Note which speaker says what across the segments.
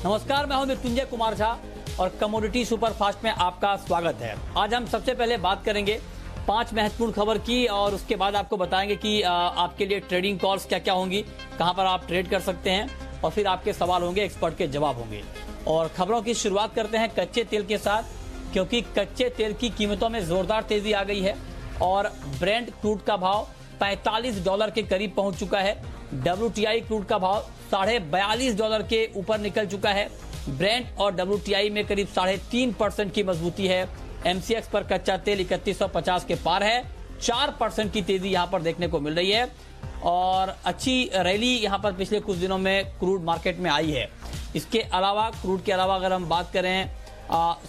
Speaker 1: नमस्कार, मैं हूं मृत्युंजय कुमार झा और कमोडिटी सुपरफास्ट में आपका स्वागत है। आज हम सबसे पहले बात करेंगे 5 महत्वपूर्ण खबर की और उसके बाद आपको बताएंगे कि आपके लिए ट्रेडिंग कॉल्स क्या क्या होंगी, कहां पर आप ट्रेड कर सकते हैं और फिर आपके सवाल होंगे, एक्सपर्ट के जवाब होंगे। और खबरों की शुरुआत करते हैं कच्चे तेल के साथ, क्योंकि कच्चे तेल की कीमतों में जोरदार तेजी आ गई है और ब्रेंट क्रूड का भाव $45 के करीब पहुंच चुका है। WTI क्रूड का भाव $42.5 के ऊपर निकल चुका है। ब्रेंट और WTI में करीब 3.5% की मजबूती है। MCX पर कच्चा तेल 3150 के पार है। 4% की तेजी यहां पर देखने को मिल रही है और अच्छी रैली यहां पर पिछले कुछ दिनों में क्रूड मार्केट में आई है। इसके अलावा क्रूड के अलावा अगर हम बात करें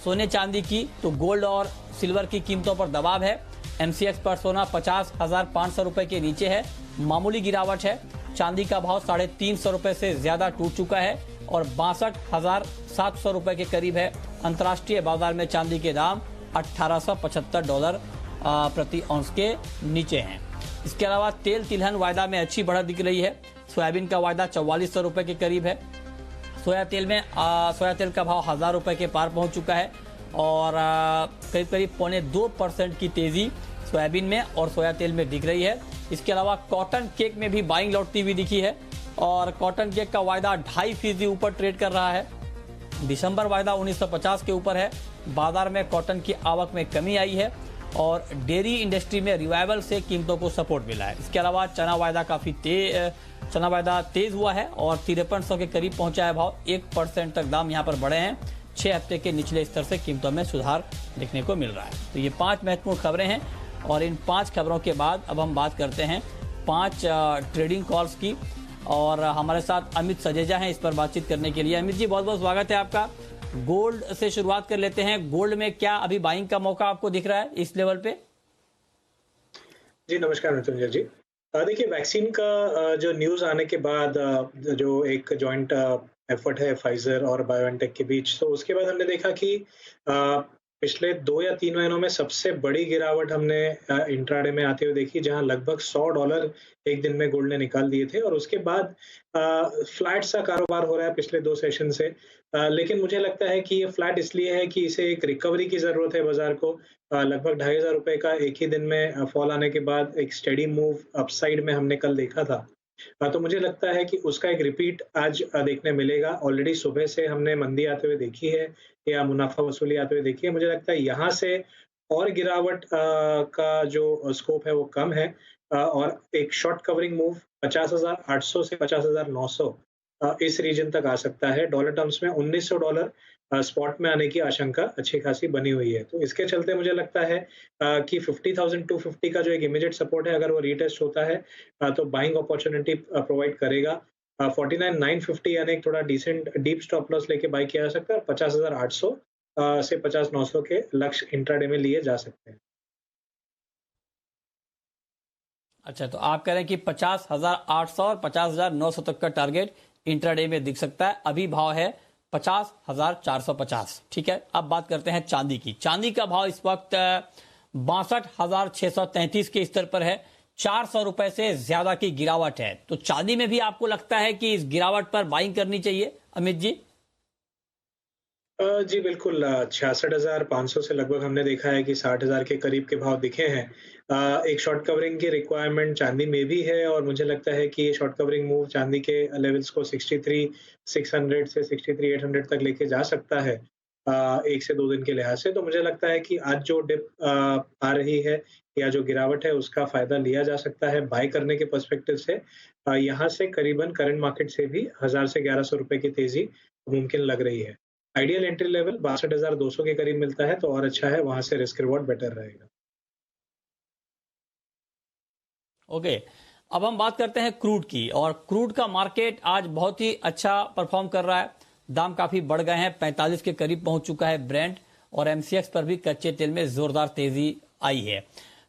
Speaker 1: सोने चांदी की, तो गोल्ड और सिल्वर की कीमतों पर दबाव है। MCX पर सोना 50,500 रुपए के नीचे है, मामूली गिरावट है। चांदी का भाव $350 से ज्यादा टूट चुका है और 62,700 रुपए के करीब है। अंतर्राष्ट्रीय बाजार में चांदी के दाम $1875 प्रति औंस के नीचे हैं। इसके अलावा तेल तिलहन वायदा में अच्छी बढ़त दिख रही है। सोयाबीन का वायदा 4400 रुपए के करीब है। सोया तेल का भाव 1000 रुपए के पार पहुंच चुका है और करीब करीब 2.25% की तेजी सोयाबीन में और सोया तेल में दिख रही है। इसके अलावा कॉटन केक में भी बाइंग लौटती हुई दिखी है और कॉटन केक का वायदा 2.5% ऊपर ट्रेड कर रहा है। दिसंबर वायदा 1950 के ऊपर है। बाजार में कॉटन की आवक में कमी आई है और डेयरी इंडस्ट्री में रिवाइवल से कीमतों को सपोर्ट मिला है। इसके अलावा चना वायदा तेज हुआ है और 5300 के करीब पहुंचा है भाव। 1% तक दाम यहां पर बढ़े हैं। 6 हफ्ते के निचले स्तर से कीमतों में सुधार देखने को मिल रहा है। तो ये 5 महत्वपूर्ण खबरें हैं और इन 5 खबरों के बाद अब हम बात करते हैं 5 ट्रेडिंग कॉल्स की और हमारे साथ अमित सजेजा हैं इस पर बातचीत करने के लिए। अमित जी, बहुत बहुत स्वागत है आपका। गोल्ड से शुरुआत कर लेते हैं। गोल्ड में क्या अभी बाइंग का मौका आपको दिख रहा है इस लेवल पे?
Speaker 2: जी नमस्कार मृत्युंजय जी। देखिए, वैक्सीन का जो न्यूज़ आने के बाद जो एक जॉइंट एफर्ट है फाइजर और बायोएनटेक के बीच, तो उसके बाद हमने देखा कि पिछले 2 या 3 महीनों में सबसे बड़ी गिरावट हमने इंट्राडे में आते हुए देखी, जहां लगभग $100 एक दिन में गोल्ड ने निकाल दिए थे और उसके बाद फ्लैट सा कारोबार हो रहा है पिछले 2 सेशन से। लेकिन मुझे लगता है कि ये फ्लैट इसलिए है कि इसे एक रिकवरी की ज़रूरत है बाज़ार को। लगभग ₹2,500 का एक ही दिन में फॉल आने के बाद एक स्टेडी मूव अपसाइड में हमने कल देखा था। तो मुझे लगता है कि उसका एक रिपीट आज देखने मिलेगा। ऑलरेडी सुबह से हमने मंदी आते हुए देखी है या मुनाफा वसूली आते हुए देखी है। मुझे लगता है यहाँ से और गिरावट का जो स्कोप है वो कम है और एक शॉर्ट कवरिंग मूव 50,800 से 50,900 इस रीजन तक आ सकता है। डॉलर टर्म्स में $1,900 स्पॉट में आने की आशंका अच्छी खासी बनी हुई है। तो इसके चलते मुझे लगता है कि 50,250 का जो एक इमीडिएट सपोर्ट है, अगर वो रीटेस्ट होता है तो बाइंग अपॉर्चुनिटी प्रोवाइड करेगा। 49,950 यानी एक थोड़ा डिसेंट डीप स्टॉप लॉस लेके बाय किया जा सकता है और 50,800 से 50,900 के लक्ष्य इंट्राडे में लिए जा सकते हैं।
Speaker 1: अच्छा, तो आप कह रहे हैं कि 50,800 और 50,900 तक का टारगेट इंट्राडे में दिख सकता है। अभी भाव है 50,450। ठीक है, अब बात करते हैं चांदी की। चांदी का भाव इस वक्त 62,633 के स्तर पर है। 400 रुपए से ज्यादा की गिरावट है। तो चांदी में भी आपको लगता है कि इस गिरावट पर बाइंग करनी चाहिए अमित जी?
Speaker 2: जी बिल्कुल। 66,500 से लगभग हमने देखा है कि 60,000 के करीब के भाव दिखे हैं। एक शॉर्ट कवरिंग की रिक्वायरमेंट चांदी में भी है और मुझे लगता है कि ये शॉर्ट कवरिंग मूव चांदी के लेवल्स को 63,600 से 63,800 तक लेके जा सकता है 1 से 2 दिन के लिहाज से। तो मुझे लगता है कि आज जो डिप आ रही है या जो गिरावट है उसका फायदा लिया जा सकता है बाय करने के पर्सपेक्टिव से। यहाँ से करीबन करंट मार्केट से भी 1000 से 1100 रुपए की तेजी मुमकिन लग रही है। आइडियल एंट्री लेवल 62,200 के करीब मिलता है तो और अच्छा है, वहां से रिस्क रिवॉर्ड बेटर रहेगा।
Speaker 1: ओके, अब हम बात करते हैं क्रूड की और क्रूड का मार्केट आज बहुत ही अच्छा परफॉर्म कर रहा है। दाम काफी बढ़ गए हैं, 45 के करीब पहुंच चुका है ब्रेंट और MCX पर भी कच्चे तेल में जोरदार तेजी आई है।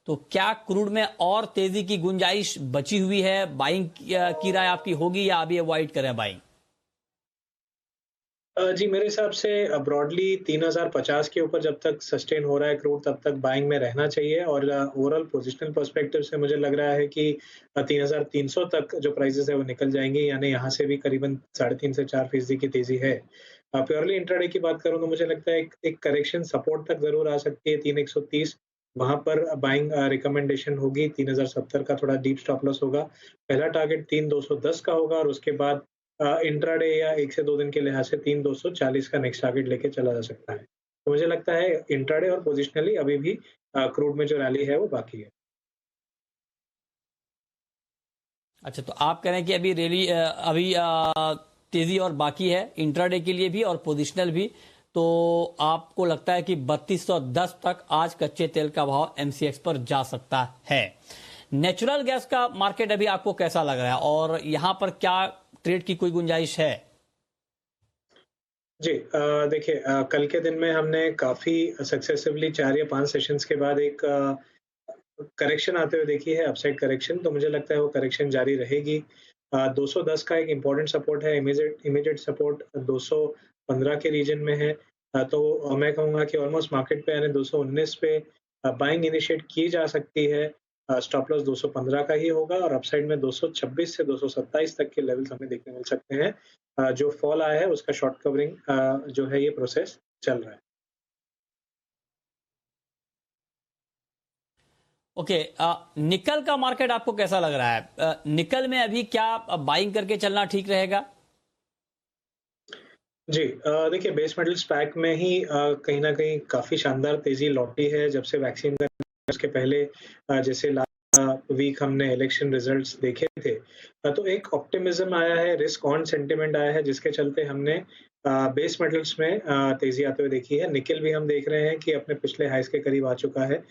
Speaker 1: तो क्या क्रूड में और तेजी की गुंजाइश बची हुई है? बाइंग की राय आपकी होगी या अभी अवॉइड करें बाइंग?
Speaker 2: जी मेरे हिसाब से ब्रॉडली 3,050 के ऊपर जब तक सस्टेन हो रहा है क्रूड, तब तक बाइंग में रहना चाहिए और ओवरऑल पोजिशनल पर्सपेक्टिव से मुझे लग रहा है कि 3,300 तक जो प्राइसेस है वो निकल जाएंगे, यानी यहाँ से भी करीबन 3.5 से 4% की तेजी है। प्योरली इंट्राडे की बात करूँ तो मुझे लगता है एक करेक्शन सपोर्ट तक ज़रूर आ सकती है 3130, वहाँ पर बाइंग रिकमेंडेशन होगी। 3070 का थोड़ा डीप स्टॉप लॉस होगा। पहला टारगेट 3210 का होगा और उसके बाद इंट्राडे या 1 से 2 दिन के लिहाज से 3240 का नेक्स्ट टारगेट लेके चला जा सकता है। तो मुझे लगता है इंट्राडे और पोजिशनली अभी भी क्रूड में जो रैली है वो बाकी है।
Speaker 1: अच्छा, तो आप कह रहे हैं कि अभी रैली अभी तेजी और बाकी है इंट्राडे के लिए भी और पोजिशनल भी। तो आपको लगता है कि 3210 तक आज कच्चे तेल का भाव एमसीएक्स पर जा सकता है। नेचुरल गैस का मार्केट अभी आपको कैसा लग रहा है और यहां पर क्या ट्रेड की कोई गुंजाइश है?
Speaker 2: जी, देखिए, कल के दिन में हमने काफ़ी सक्सेसिवली 4 या 5 सेशंस के बाद एक करेक्शन आते हुए देखी है, अपसाइड करेक्शन। तो मुझे लगता है वो करेक्शन जारी रहेगी। 210 का एक इम्पोर्टेंट सपोर्ट है, इमीडिएट इमीडिएट सपोर्ट 215 के रीजन में है। तो मैं कहूँगा कि ऑलमोस्ट मार्केट पे यानी 219 पे बाइंग इनिशिएट की जा सकती है। स्टॉप लॉस 215 का ही होगा और अपसाइड में 226 से 227 तक के लेवल्स हमें देखने मिल सकते हैं। जो फॉल आया है उसका शॉर्ट कवरिंग जो है ये प्रोसेस चल रहा है।
Speaker 1: ओके, निकल का मार्केट आपको कैसा लग रहा है? निकल में अभी क्या बाइंग करके चलना ठीक रहेगा?
Speaker 2: जी, देखिए, बेस मेटल्स पैक में ही कहीं न कहीं काफ़ी शानदार तेज़ी लौटी है जब से वैक्सीन का उसके पहले जैसे लास्ट वीक हमने इलेक्शन रिजल्ट्स देखे थे। तो एक ऑप्टिमिज्म आया है, रिस्क ऑन सेंटिमेंट आया है जिसके चलते हमने बेस मेटल्स में तेज़ी आते हुए देखी है। निकेल भी हम देख रहे हैं कि अपने पिछले हाईज़ के करीब आ चुका है।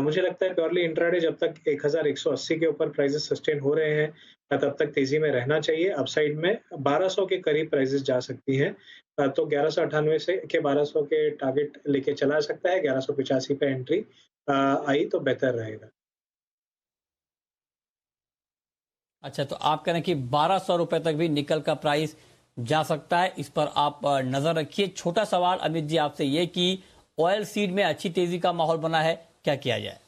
Speaker 2: मुझे लगता है प्योरली इंट्राडे जब तक 1180 के ऊपर प्राइसेस सस्टेन हो रहे हैं तब तक तेज़ी में रहना चाहिए। अपसाइड में 1200 के करीब प्राइसेस जा सकती हैं। तो 1198 से के 1200 के टारगेट लेके चला सकता है। 1185 पे एंट्री आई तो बेहतर रहेगा।
Speaker 1: अच्छा, तो आप कह रहे हैं कि 1200 रुपए तक भी निकल का प्राइस जा सकता है, इस पर आप नजर रखिए। छोटा सवाल अमित जी आपसे ये कि ऑयल सीड में अच्छी तेजी का माहौल बना है, क्या किया जाए?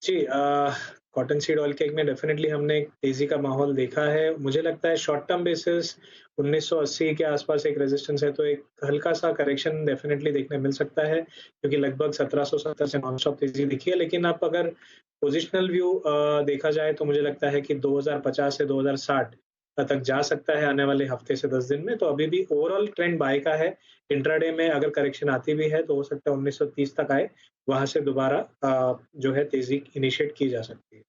Speaker 2: जी, कॉटन सीड ऑयल केक में डेफिनेटली हमने एक तेजी का माहौल देखा है। मुझे लगता है शॉर्ट टर्म बेसिस 1980 के आसपास एक रेजिस्टेंस है, तो एक हल्का सा करेक्शन डेफिनेटली देखने मिल सकता है क्योंकि लगभग 1770 से नॉन स्टॉप तेजी दिखी है। लेकिन आप अगर पोजिशनल व्यू देखा जाए तो मुझे लगता है कि 2050 से 2060 तक जा सकता है आने वाले हफ्ते से 10 दिन में। तो अभी भी ओवरऑल ट्रेंड बाय का है। इंट्राडे में अगर करेक्शन आती भी है तो हो सकता है 1930 तक आए, वहां से दोबारा जो है तेजी इनिशिएट की जा सकती है।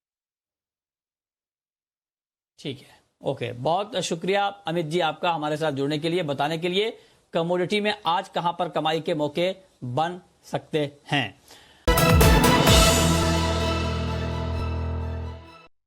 Speaker 1: ठीक है, ओके, बहुत शुक्रिया अमित जी आपका हमारे साथ जुड़ने के लिए, बताने के लिए कमोडिटी में आज कहां पर कमाई के मौके बन सकते हैं।